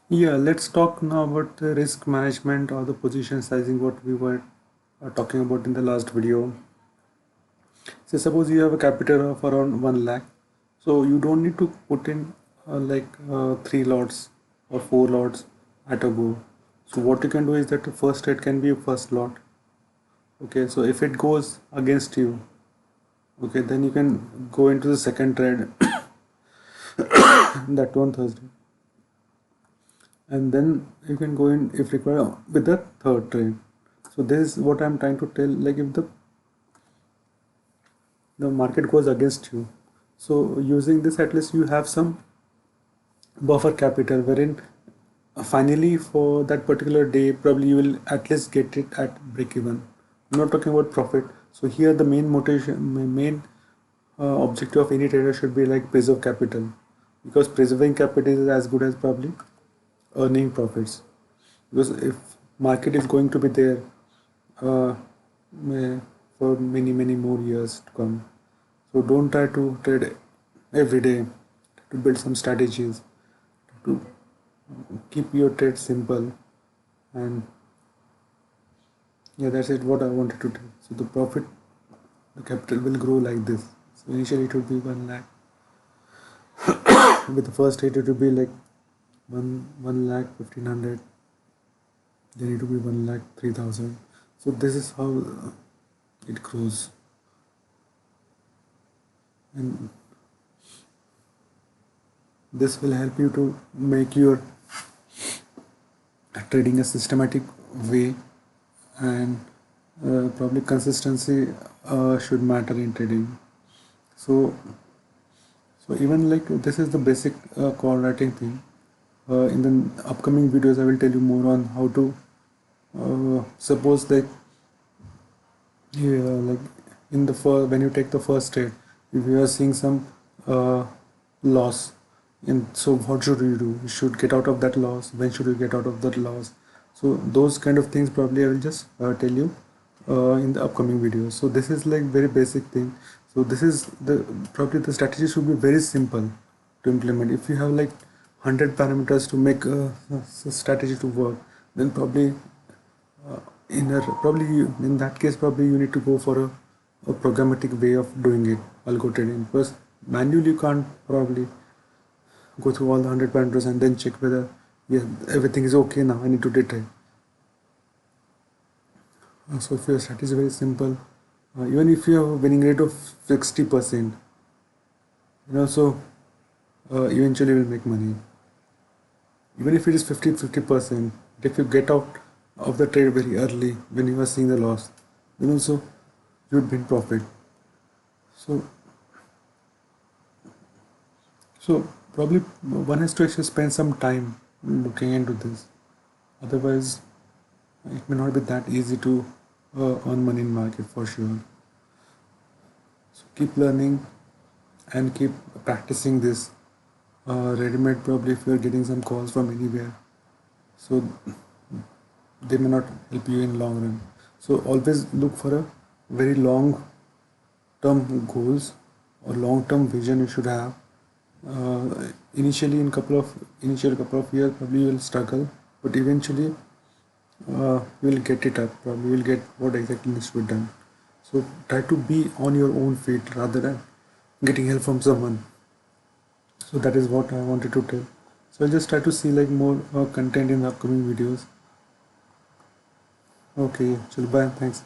Yeah, let's talk now about the risk management or the position sizing, what we were talking about in the last video. So suppose you have a capital of around 1 lakh, so you don't need to put in three lots or four lots at a go. So what you can do is that the first trade can be a first lot. Okay, so if it goes against you, okay, then you can go into the second trade that one Thursday, and then you can go in if required with the third trade. So this is what I'm trying to tell. Like if the market goes against you, so using this at least you have some buffer capital wherein finally for that particular day probably you will at least get it at break even. I'm not talking about profit. So here the main motivation, main objective of any trader should be like preserve capital, because preserving capital is as good as probably earning profits, because if market is going to be there uh, for many more years to come. So don't try to trade every day, to build some strategies to keep your trade simple. And yeah, that's it what I wanted to do. So the capital will grow like this. So initially it would be 1 lakh. With the first trade it would be like 1 lakh 1500, then it will be 1 lakh 3000. So this is how it grows. And this will help you to make your trading a systematic way. And probably consistency should matter in trading. So so even like this is the basic call writing thing. In the upcoming videos I will tell you more on how to suppose like, yeah, like in the first, when you take the first trade, if you are seeing some loss, and so what should you do? You should get out of that loss. When should you get out of that loss? So those kind of things probably I will just tell you in the upcoming videos. So this is like very basic thing. So this is the probably the strategy should be very simple to implement. If you have like 100 parameters to make a strategy to work, then probably in that case probably you need to go for a programmatic way of doing it, algo trading, because manually you can't probably go through all the 100 parameters and then check whether yes, everything is okay now I need to trade. So if your strategy is very simple, even if you have a winning rate of 60%, so eventually you will make money. Even if it is 50%, if you get out of the trade very early when you are seeing the loss, then also you would be in profit. So probably one has to actually spend some time looking into this. Otherwise, it may not be that easy to earn money in market for sure. So keep learning and keep practicing this. Ready-made probably if you are getting some calls from anywhere, so they may not help you in long run. So always look for a very long term goals or long term vision you should have. Initially in initial couple of years probably you will struggle, but eventually you will get it up. Probably you will get what exactly needs to be done. So try to be on your own feet rather than getting help from someone. So that is what I wanted to tell. So I'll just try to see like more content in the upcoming videos. Okay, chalo, bye, thanks.